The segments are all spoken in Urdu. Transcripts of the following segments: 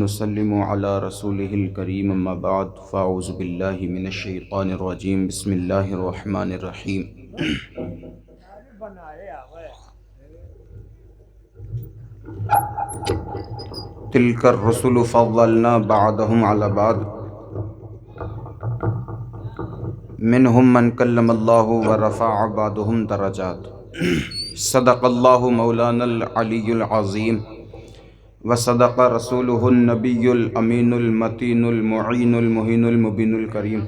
نسلم على رسوله الكريم اما بعد فاعوذ بالله من الشيطان الرجيم بسم الله الرحمن الرحيم تلك الرسل فضلنا بعضهم على بعض منهم من كلم الله ورفع بعضهم درجات صدق الله مولانا العلي العظيم وصدق رسوله النبي الأمين المتين المعين المهين المبين الكريم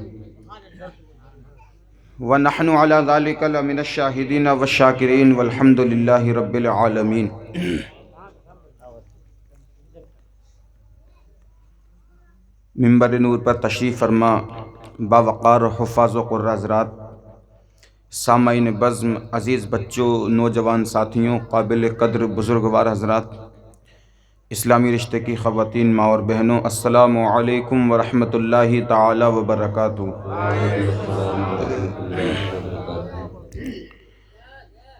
ونحن على ذلك لمن الشاهدين والشاكرين والحمد لله رب العالمين۔ منبر نور پر تشریف فرما باوقار حفاظ و قرہ حضرات، سامعین بزم، عزیز بچوں، نوجوان ساتھیوں، قابل قدر بزرگوار حضرات، اسلامی رشتے کی خواتین، ماں اور بہنوں، السلام علیکم ورحمۃ اللہ تعالی وبرکاتہ۔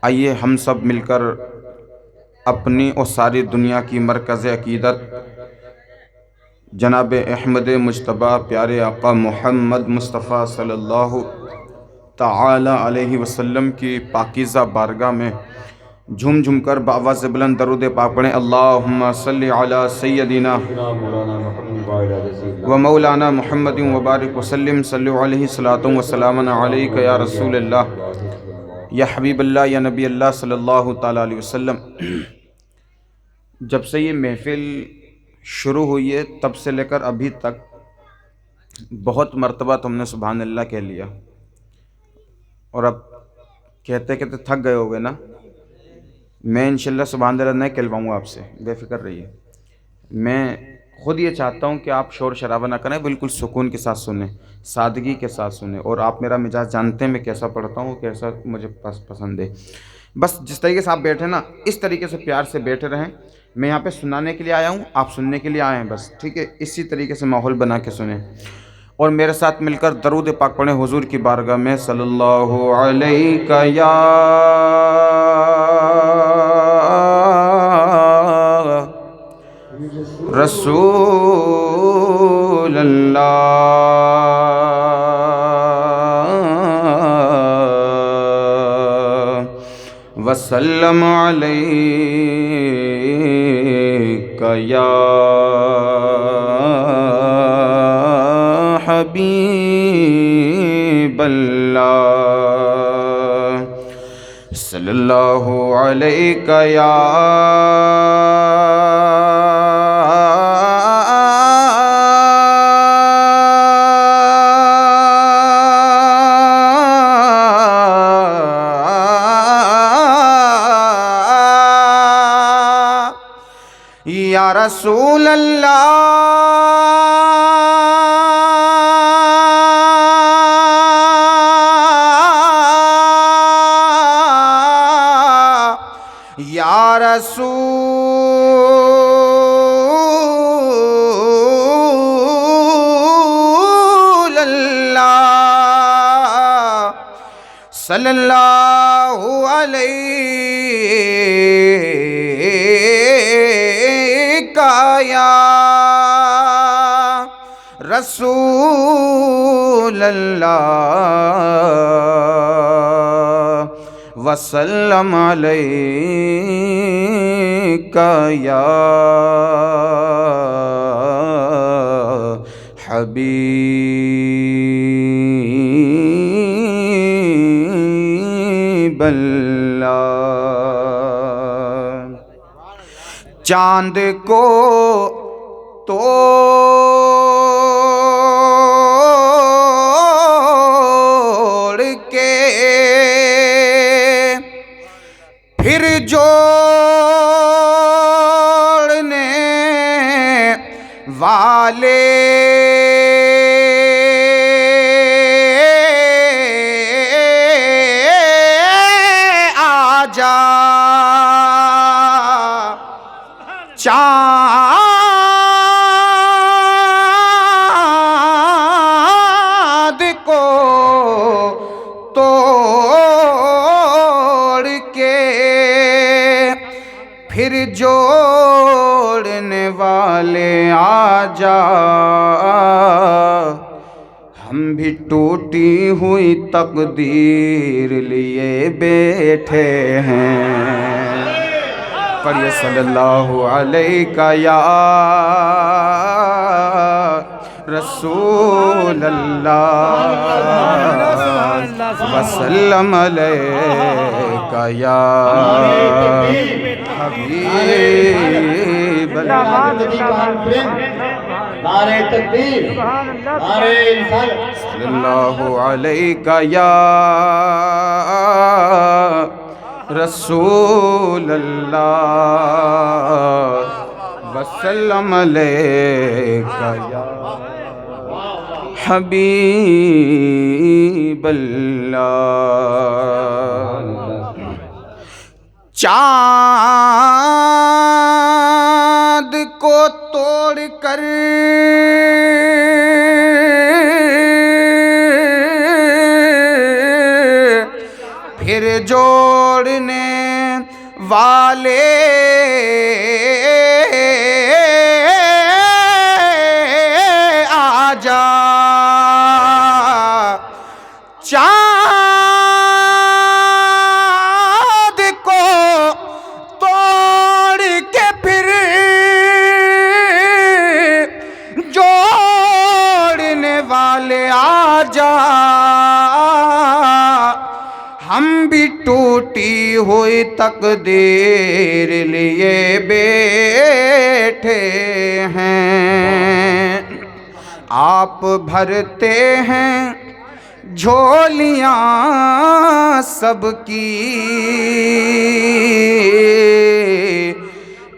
آئیے ہم سب مل کر اپنی اور ساری دنیا کی مرکز عقیدت جناب احمد مجتبیٰ پیارے آقا محمد مصطفیٰ صلی اللہ تعالی علیہ وسلم کی پاکیزہ بارگاہ میں جھوم جھوم کر بآواز بلند درود پاک پڑھیں۔ اللہم صلی علی سیدنا و مولانا محمد وبارک وسلم، صلی علیہ الصلاۃ والسلام علیک یا رسول اللہ، یا حبیب اللہ، یا نبی اللہ صلی اللہ تعالی علیہ وسلم۔ جب سے یہ محفل شروع ہوئی ہے تب سے لے کر ابھی تک بہت مرتبہ تم نے سبحان اللہ کہہ لیا، اور اب کہتے کہتے تھک گئے ہوگے نا۔ میں انشاءاللہ سبحان اللہ نہیں کہلواؤں گا آپ سے، بے فکر رہیے۔ میں خود یہ چاہتا ہوں کہ آپ شور شرابہ نہ کریں، بالکل سکون کے ساتھ سنیں، سادگی کے ساتھ سنیں، اور آپ میرا مزاج جانتے ہیں میں کیسا پڑھتا ہوں، کیسا مجھے پسند ہے۔ بس جس طریقے سے آپ بیٹھے نا اس طریقے سے پیار سے بیٹھے رہیں۔ میں یہاں پہ سنانے کے لیے آیا ہوں، آپ سننے کے لیے آئے ہیں، بس ٹھیک ہے، اسی طریقے سے ماحول بنا کے سنیں، اور میرے ساتھ مل کر درود پاک پڑھیں حضور کی بارگاہ میں، صلی اللہ علیہ یا رسول اللہ وسلم علیک یا حبیب اللہ، صلی اللہ علیک یا رسول اللہ، یا رسول اللہ، صلی اللہ علیہ یا رسول اللہ وسلم علیک یا حبیب اللہ۔ چاند کو توڑ کے پھر جوڑنے والے آجا، چاند کو توڑ کے پھر جوڑنے والے جا، ہم بھی ٹوٹی ہوئی تقدیر لیے بیٹھے ہیں۔ پڑھیے صلی اللہ علیہ یا رسول اللہ وسلم علیہ یا حبیب اللہ۔ نعرہ تکبیر، نعرہ رسالت، صلی اللہ علیہ یا رسول اللہ وسلم علیہ یا حبیب اللہ۔ چاند کو توڑ کر پھر جوڑنے والے آجا، چاند کو توڑ کے پھر جوڑنے والے آجا، ہم بھی ٹوٹی ہوئی تقدیر لیے بیٹھے ہیں۔ آپ بھرتے ہیں جھولیاں سب کی،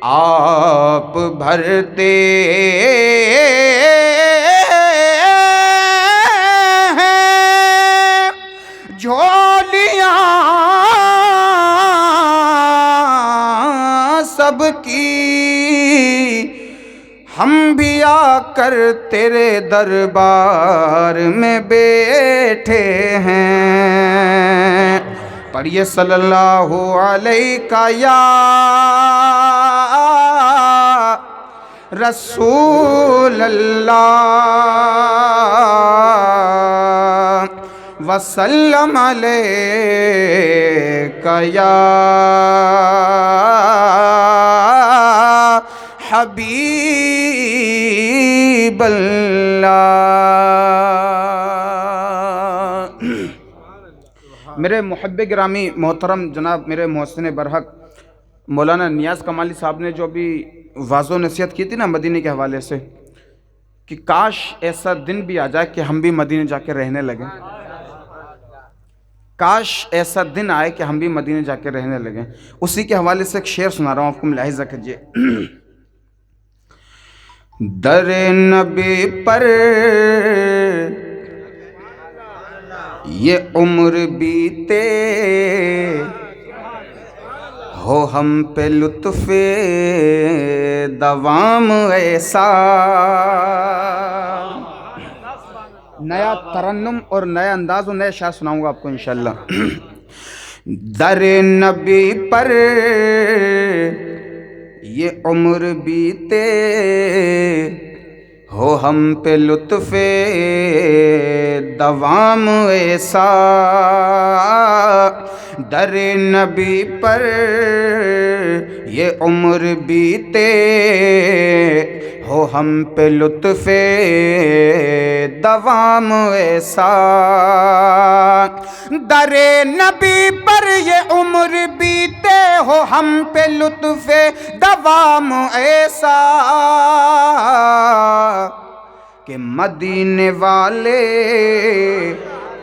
آپ بھرتے ہیں جھولیاں سب کی، ہم بھی آ کر تیرے دربار میں بیٹھے ہیں۔ پڑھیے صلی اللہ علیہ یا رسول اللہ وسلم علیہ یا حبیب اللہ۔ میرے محب گرامی محترم جناب میرے محسن برحق مولانا نیاز کمالی صاحب نے جو بھی واضح و نصیحت کی تھی نا مدینے کے حوالے سے، کہ کاش ایسا دن بھی آ جائے کہ ہم بھی مدینے جا کے رہنے لگیں، کاش ایسا دن آئے کہ ہم بھی مدینے جا کے رہنے لگیں۔ اسی کے حوالے سے ایک شعر سنا رہا ہوں، آپ کو ملاحظہ کیجیے۔ در نبی پر یہ عمر بیتے ہو ہم پہ لطف دوام ایسا، نیا ترنم اور نیا انداز اور نئے شعر سناؤں گا آپ کو انشاءاللہ۔ در نبی پر یہ عمر بیتے ہو ہم پہ لطف دوام ایسا، در نبی پر یہ عمر بیتے ہو ہم پہ لطف دوام ایسا، در نبی پر یہ عمر بیتے ہو ہم پہ لطف دوام ایسا، کہ مدینے والے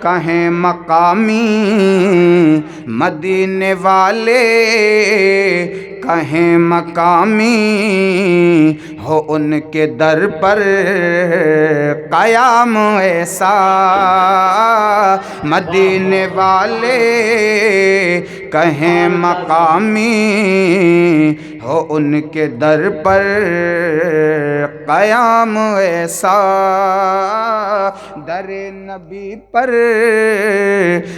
کہیں مقامی، مدینے والے کہیں مقامی، ہو ان کے در پر قیام ایسا، مدینے والے کہیں مقامی ہو ان کے در پر قیام ایسا، در نبی پر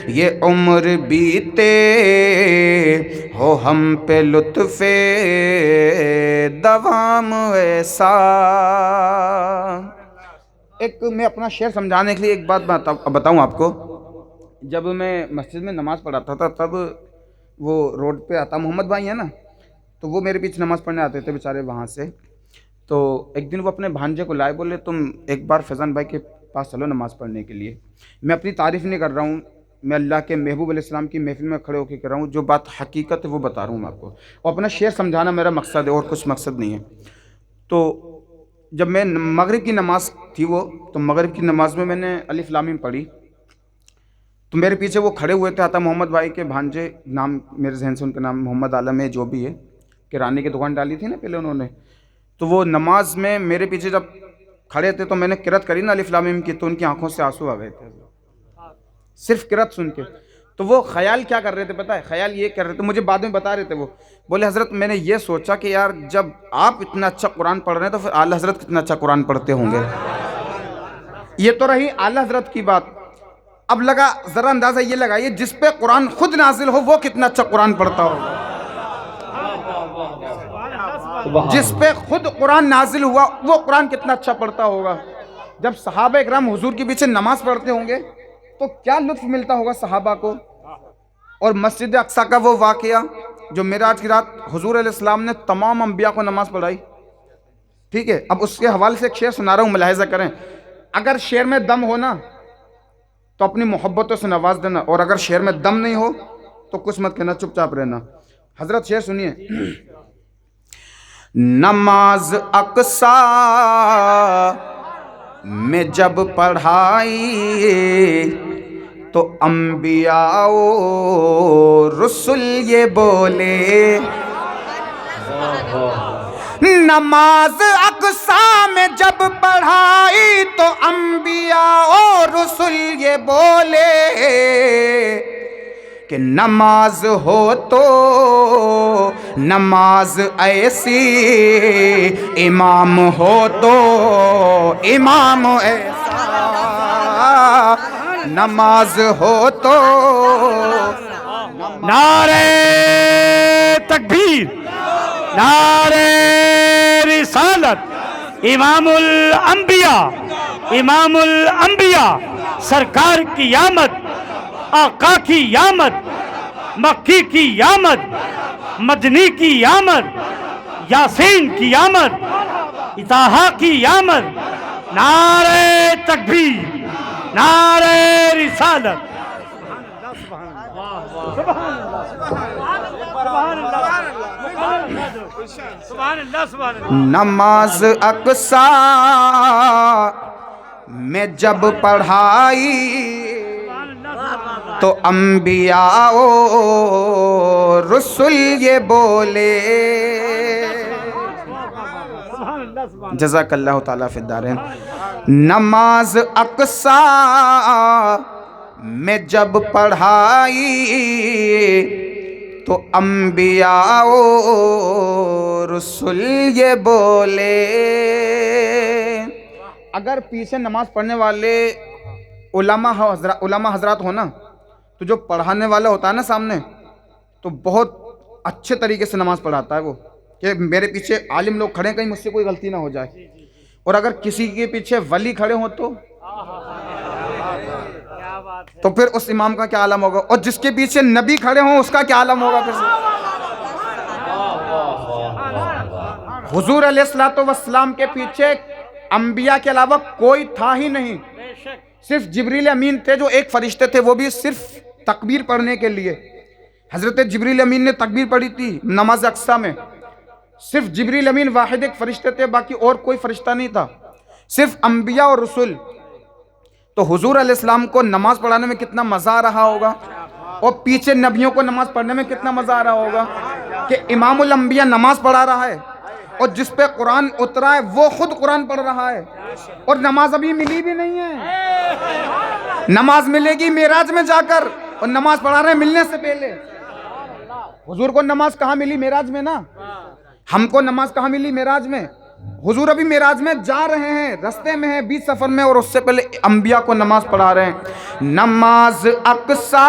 یہ عمر بیتے ہو ہم پہ لطف دوام ایسا۔ ایک میں اپنا شعر سمجھانے کے لیے ایک بات بتاؤں آپ کو۔ جب میں مسجد میں نماز پڑھاتا تھا تب وہ روڈ پہ عطا محمد بھائی ہیں نا، تو وہ میرے پیچھے نماز پڑھنے آتے تھے بیچارے وہاں سے۔ تو ایک دن وہ اپنے بھانجے کو لائے، بولے تم ایک بار فیضان بھائی کے پاس چلو نماز پڑھنے کے لیے۔ میں اپنی تعریف نہیں کر رہا ہوں، میں اللہ کے محبوب علیہ السلام کی محفل میں کھڑے ہو کے کر رہا ہوں، جو بات حقیقت ہے وہ بتا رہا ہوں میں آپ کو، اور اپنا شعر سمجھانا میرا مقصد ہے اور کچھ مقصد نہیں ہے۔ تو جب میں مغرب کی نماز تھی تو مغرب کی نماز میں نے الف لام میم پڑھی، تو میرے پیچھے وہ کھڑے ہوئے تھے عطا محمد بھائی کے بھانجے، نام میرے ذہن سے ان کا نام محمد عالم ہے جو بھی ہے، کرانے کی دکان ڈالی تھی نا پہلے انہوں نے۔ تو وہ نماز میں میرے پیچھے جب کھڑے تھے تو میں نے قرأت کری نا الف لام میم کی، تو ان کی آنکھوں سے آنسو آ گئے تھے صرف قرأت سن کے۔ تو وہ خیال کیا کر رہے تھے پتہ ہے؟ خیال یہ کر رہے تھے، مجھے بعد میں بتا رہے تھے، وہ بولے حضرت میں نے یہ سوچا کہ یار جب آپ اتنا اچھا قرآن پڑھ رہے ہیں تو پھر اعلیٰ حضرت کتنا اچھا قرآن پڑھتے ہوں گے۔ یہ تو رہی اعلیٰ حضرت کی بات، اب لگا ذرا اندازہ یہ لگائیے جس پہ قرآن خود نازل ہو وہ کتنا اچھا قرآن پڑھتا ہوگا۔ جس پہ خود قرآن نازل ہوا وہ قرآن کتنا اچھا پڑھتا ہوگا۔ جب صحابہ اکرام حضور کے پیچھے نماز پڑھتے ہوں گے تو کیا لطف ملتا ہوگا صحابہ کو۔ اور مسجد اقصیٰ کا وہ واقعہ جو معراج کی رات حضور علیہ السلام نے تمام انبیاء کو نماز پڑھائی، ٹھیک ہے، اب اس کے حوالے سے ایک شعر سنا رہا ہوں، ملاحظہ کریں۔ اگر شعر میں دم ہونا تو اپنی محبتوں سے نواز دینا، اور اگر شعر میں دم نہیں ہو تو کچھ مت کہنا، چپ چاپ رہنا۔ حضرت شعر سنیے۔ نماز اقصیٰ میں جب پڑھائی تو انبیاء و رسول یہ بولے، نماز اقصیٰ میں جب پڑھائی تو انبیاء و رسول یہ بولے کہ نماز ہو تو نماز ایسی، امام ہو تو امام ایسا، نماز ہو تو نعرہ تکبیر، نعرہ رسالت، امام الانبیاء، امام الانبیاء سرکار کی آمد، آقا کی آمد، مکی کی آمد، مدنی کی آمد، یاسین کی آمد، اطہا کی آمد، نعرہ تکبیر، نعرہ رسالت۔ نماز اقصیٰ میں جب پڑھائی تو انبیاء و رسول یہ بولے۔ جزاک اللہ تعالیٰ فی الدارین۔ نماز اقصیٰ میں جب پڑھائی تو انبیاء و رسول یہ بولے۔ اگر پیچھے نماز پڑھنے والے علماء حضرات ہو نا، تو جو پڑھانے والا ہوتا ہے نا سامنے، تو بہت اچھے طریقے سے نماز پڑھاتا ہے وہ، کہ میرے پیچھے عالم لوگ کھڑے ہیں کہیں مجھ سے کوئی غلطی نہ ہو جائے۔ اور اگر کسی کے پیچھے ولی کھڑے ہوں تو پھر اس امام کا کیا عالم ہوگا، اور جس کے پیچھے نبی کھڑے ہوں اس کا کیا عالم ہوگا پھر سے۔ حضور علیہ الصلوۃ والسلام کے پیچھے انبیاء کے علاوہ کوئی تھا ہی نہیں، صرف جبریل امین تھے جو ایک فرشتے تھے، وہ بھی صرف تکبیر پڑھنے کے لیے۔ حضرت جبریل امین نے تکبیر پڑھی تھی نماز اقصیٰ میں، صرف جبریل امین واحد ایک فرشتے تھے، باقی اور کوئی فرشتہ نہیں تھا، صرف انبیاء اور رسول۔ تو حضور علیہ السلام کو نماز پڑھانے میں کتنا مزہ آ رہا ہوگا، اور پیچھے نبیوں کو نماز پڑھنے میں کتنا مزہ آ رہا ہوگا کہ امام الانبیاء نماز پڑھا رہا ہے، اور جس پہ قرآن اترا ہے وہ خود قرآن پڑھ رہا ہے، اور نماز ابھی ملی بھی نہیں ہے، نماز ملے گی معراج میں جا کر، اور نماز پڑھا رہے ہیں ملنے سے پہلے۔ حضور کو نماز کہاں ملی؟ معراج میں نا. ہم کو نماز کہاں ملی؟ معراج میں. حضور ابھی معراج میں جا رہے ہیں، رستے میں ہیں، بیچ سفر میں، اور اس سے پہلے انبیاء کو نماز پڑھا رہے ہیں. نماز اقصی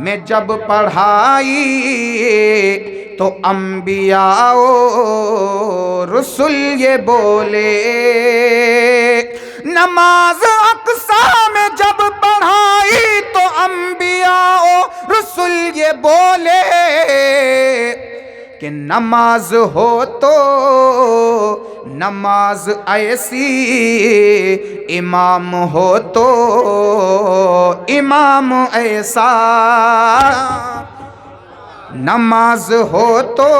میں جب پڑھائی تو انبیاء و رسول یہ بولے. نماز اقصی میں جب پڑھائی تو انبیاء و رسول یہ بولے کہ نماز ہو تو نماز ایسی، امام ہو تو امام ایسا. نماز ہو تو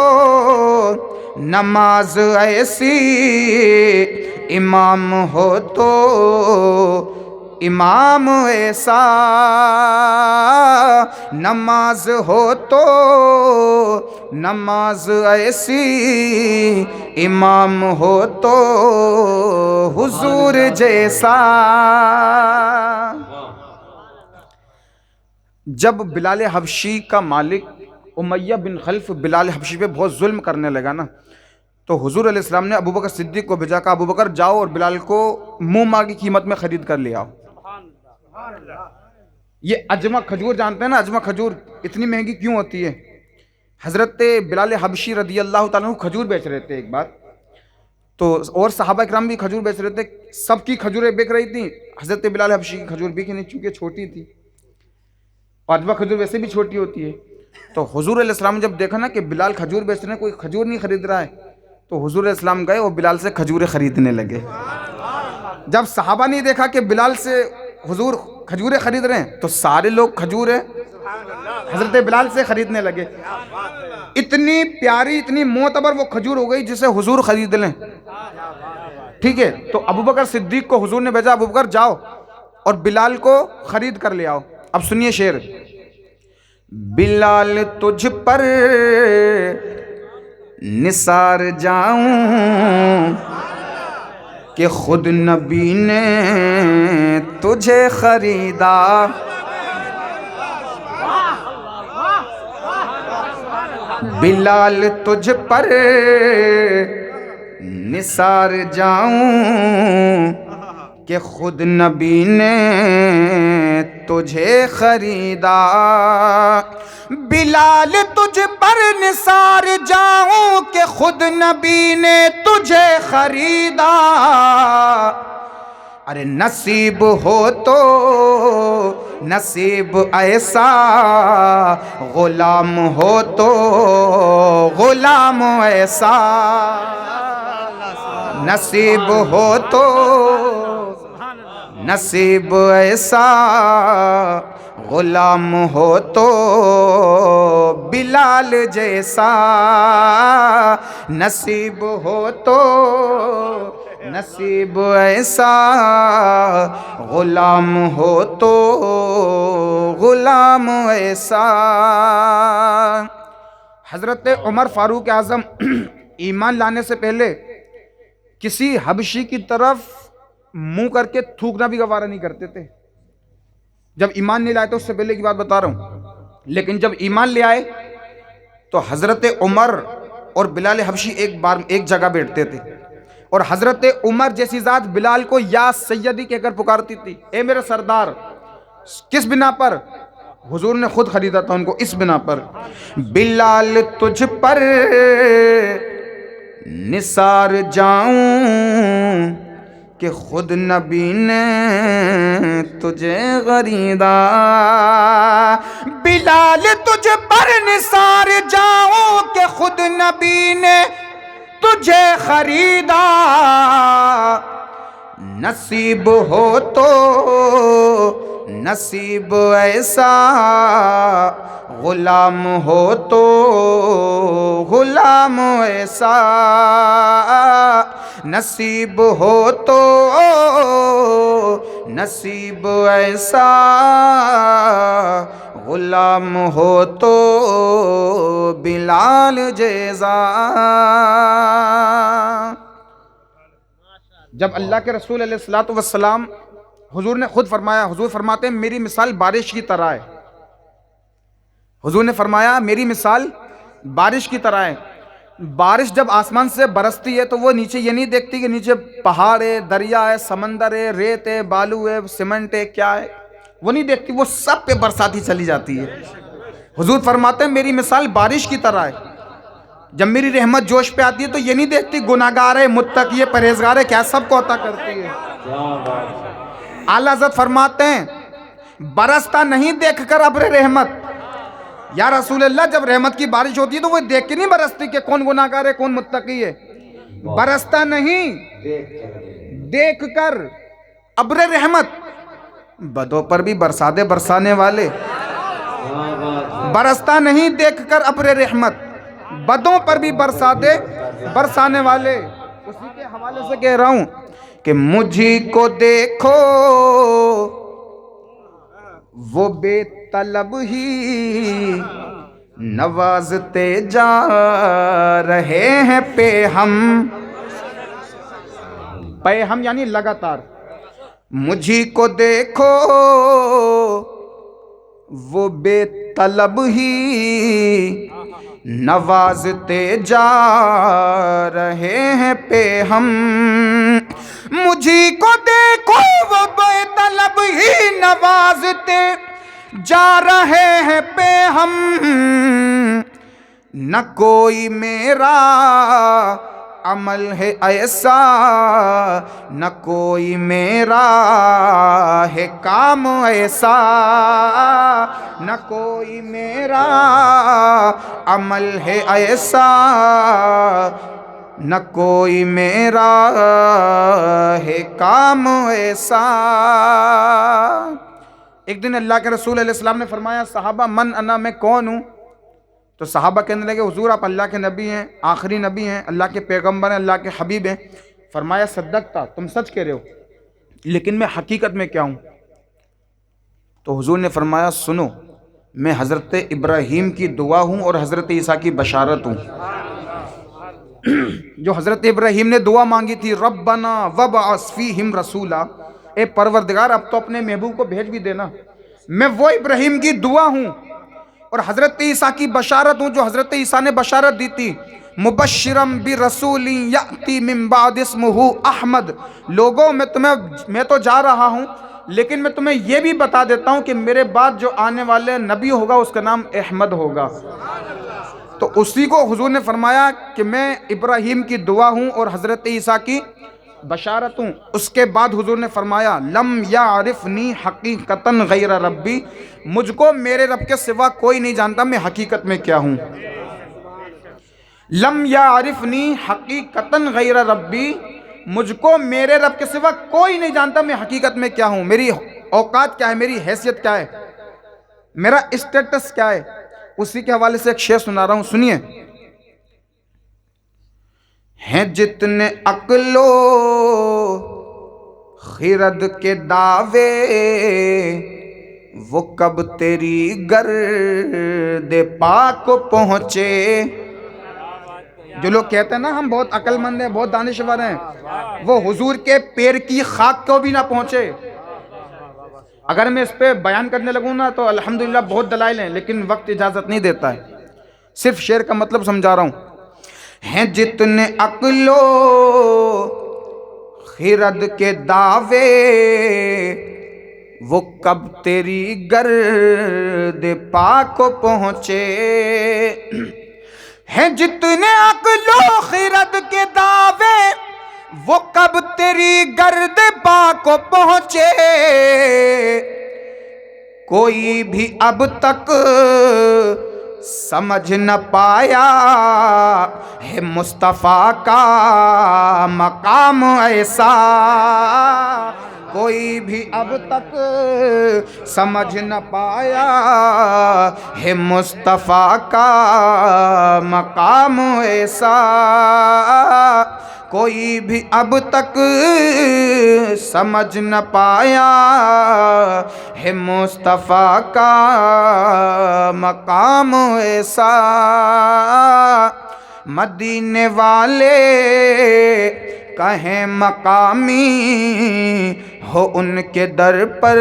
نماز ایسی، امام ہو تو امام ایسا. نماز ہو تو نماز ایسی، امام ہو تو حضور جیسا. جب بلال حبشی کا مالک امیہ بن خلف بلال حبشی پہ بہت ظلم کرنے لگا نا، تو حضور علیہ السلام نے ابو بکر صدیق کو بھیجا، کہا ابو بکر جاؤ اور بلال کو منہ مار کی قیمت میں خرید کر لے آؤ. یہ اجما کھجور جانتے ہیں نا، اجما کھجور اتنی مہنگی کیوں ہوتی ہے؟ حضرت بلال حبشی رضی اللہ تعالیٰ عنہ کھجور بیچ رہے تھے ایک بار، تو اور صحابہ کرام بھی کھجور بیچ رہے تھے، سب کی کھجوریں بک رہی تھیں، حضرت بلال حبشی کی کھجور بکی نہیں چونکہ چھوٹی تھی، اور اجما کھجور ویسے بھی چھوٹی ہوتی ہے. تو حضور علیہ السلام نے جب دیکھا نا کہ بلال کھجور بیچ رہے ہیں، کوئی کھجور نہیں خرید رہا ہے، تو حضور علیہ السلام گئے اور بلال سے کھجوریں خریدنے لگے. جب صحابہ نے دیکھا کہ بلال سے حضور کھجوریں خرید رہے ہیں، تو سارے لوگ کھجوریں حضرت بلال سے خریدنے لگے. اتنی پیاری اتنی معتبر وہ کھجور ہو گئی جسے حضور خرید لیں. ٹھیک ہے، تو ابو بکر صدیق کو حضور نے بھیجا، ابو بکر جاؤ اور بلال کو خرید کر لے آؤ. اب سنیے شعر. بلال تجھ پر نثار جاؤں کہ خود نبی نے تجھے خریدا. بلال تجھ پر نثار جاؤں کہ خود نبی نے تجھے خریدا. بلال تجھ پر نثار جاؤں کہ خود نبی نے تجھے خریدا. ارے نصیب ہو تو نصیب ایسا، غلام ہو تو غلام ایسا. نصیب ہو تو نصیب ایسا، غلام ہو تو بلال جیسا. نصیب ہو تو نصیب ایسا، غلام ہو تو غلام ایسا. حضرت عمر فاروق اعظم ایمان لانے سے پہلے کسی حبشی کی طرف منہ کر کے تھوکنا بھی گوارا نہیں کرتے تھے. جب ایمان نہیں لائے تو اس سے پہلے کی بات بتا رہا ہوں. لیکن جب ایمان لے آئے تو حضرت عمر اور بلال حبشی ایک جگہ بیٹھتے تھے، اور حضرت عمر جیسی ذات بلال کو یا سیدی کہہ کر پکارتی تھی، اے میرے سردار. کس بنا پر؟ حضور نے خود خریدا تھا ان کو اس بنا پر. بلال تجھ پر نثار جاؤں کہ خود نبی نے تجھے خریدا. بلال تجھ پر نثار جاؤں کہ خود نبی نے تجھے خریدا. نصیب ہو تو نصیب ایسا، غلام ہو تو غلام ایسا. نصیب ہو تو نصیب ایسا، غلام ہو تو بلال جیسا. جب اللہ کے رسول علیہ الصلوۃ والسلام، حضور نے خود فرمایا، حضور فرماتے ہیں میری مثال بارش کی طرح ہے. حضور نے فرمایا میری مثال بارش کی طرح ہے. بارش جب آسمان سے برستی ہے تو وہ نیچے یہ نہیں دیکھتی کہ نیچے پہاڑ ہے، دریا ہے، سمندر ہے، ریت ہے، بالو ہے، سیمنٹ ہے، کیا ہے، وہ نہیں دیکھتی، وہ سب پہ برساتی چلی جاتی ہے. حضور فرماتے ہیں میری مثال بارش کی طرح ہے. جب میری رحمت جوش پہ آتی ہے تو یہ نہیں دیکھتی گناہگار ہے، متقی ہے، پرہیزگار ہے، کیا سب کو عطا کرتی ہے. اعلیٰ حضرت فرماتے ہیں برستا نہیں دیکھ کر ابر رحمت. یا رسول اللہ جب رحمت کی بارش ہوتی ہے تو وہ دیکھ کے نہیں برستی کہ کون گناہگار ہے، کون متقی ہے. برستا نہیں دیکھ کر ابر رحمت. بدوں پر بھی برسا دے برسانے والے. برستا نہیں دیکھ کر ابر رحمت، بدوں پر بھی برسا دے برسانے والے. اسی کے حوالے سے کہہ رہا ہوں کہ مجھے کو دیکھو وہ بے طلب ہی نوازتے جا رہے ہیں پہ ہم. پہ ہم یعنی لگاتار. مجھے کو دیکھو وہ بے طلب ہی نوازتے جا رہے ہیں پہ ہم. مجھے کو دیکھو وہ بے طلب ہی نوازتے جا رہے ہیں پہ ہم. نہ کوئی میرا عمل ہے ایسا، نہ کوئی میرا ہے کام ایسا، نہ کوئی میرا عمل ہے ایسا، نہ کوئی میرا ہے کام ایسا. ایک دن اللہ کے رسول علیہ السلام نے فرمایا صحابہ من انا، میں کون ہوں؟ تو صحابہ کہنے لگے حضور آپ اللہ کے نبی ہیں، آخری نبی ہیں، اللہ کے پیغمبر ہیں، اللہ کے حبیب ہیں. فرمایا صدقتا، تم سچ کہہ رہے ہو، لیکن میں حقیقت میں کیا ہوں؟ تو حضور نے فرمایا سنو، میں حضرت ابراہیم کی دعا ہوں اور حضرت عیسیٰ کی بشارت ہوں. جو حضرت ابراہیم نے دعا مانگی تھی ربنا وابعث فیہم رسولا، اے پروردگار اب تو اپنے محبوب کو بھیج بھی دینا، میں وہ ابراہیم کی دعا ہوں. اور حضرت عیسیٰ کی بشارت ہوں جو حضرت عیسیٰ نے بشارت دی تھی مبشرم برسول یأتی من بعد اسمہ احمد. لوگوں میں تو جا رہا ہوں لیکن میں تمہیں یہ بھی بتا دیتا ہوں کہ میرے بعد جو آنے والے نبی ہوگا اس کا نام احمد ہوگا. تو اسی کو حضور نے فرمایا کہ میں ابراہیم کی دعا ہوں اور حضرت عیسیٰ کی بشارت ہوں. اس کے بعد حضور نے فرمایا لم یعرفنی حقیقتاً غیر ربی، مجھ کو میرے رب کے سوا کوئی نہیں جانتا میں حقیقت میں کیا ہوں. لم یعرفنی حقیقتاً غیر ربی، مجھ کو میرے رب کے سوا کوئی نہیں جانتا میں حقیقت میں کیا ہوں، میری اوقات کیا ہے، میری حیثیت کیا ہے، میرا اسٹیٹس کیا ہے. اسی کے حوالے سے ایک شعر سنا رہا ہوں، سنیے. ہیں جتنے عقل و خرد کے دعوے وہ کب تیری گرد پاک کو پہنچے. جو لوگ کہتے ہیں نا ہم بہت عقل مند ہیں، بہت دانشور ہیں، وہ حضور کے پیر کی خاک کو بھی نہ پہنچے. اگر میں اس پہ بیان کرنے لگوں نا تو الحمدللہ بہت دلائل ہیں، لیکن وقت اجازت نہیں دیتا ہے، صرف شعر کا مطلب سمجھا رہا ہوں. ہیں جتنے عقل و خرد کے دعوے وہ کب تیری گرد پاک کو پہنچے. ہیں جتنے عقل و خرد کے دعوے وہ کب تیری گرد پاک کو پہنچے. کوئی بھی اب تک سمجھ نہ پایا ہے مصطفیٰ کا مقام ایسا. کوئی بھی اب تک سمجھ نہ پایا ہے مصطفیٰ کا مقام ایسا. کوئی بھی اب تک سمجھ نہ پایا ہے مصطفیٰ کا مقام ایسا. مدینے والے کہیں مقامی ہو ان کے در پر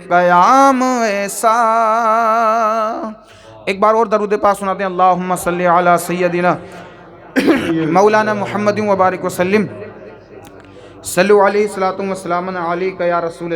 قیام ایسا. ایک بار اور درود پاک سناتے ہیں. اللہم صلی علی سیدنا مولانا محمد وبارک وسلم. صلو علیہ الصلوۃ والسلام علیک یا رسول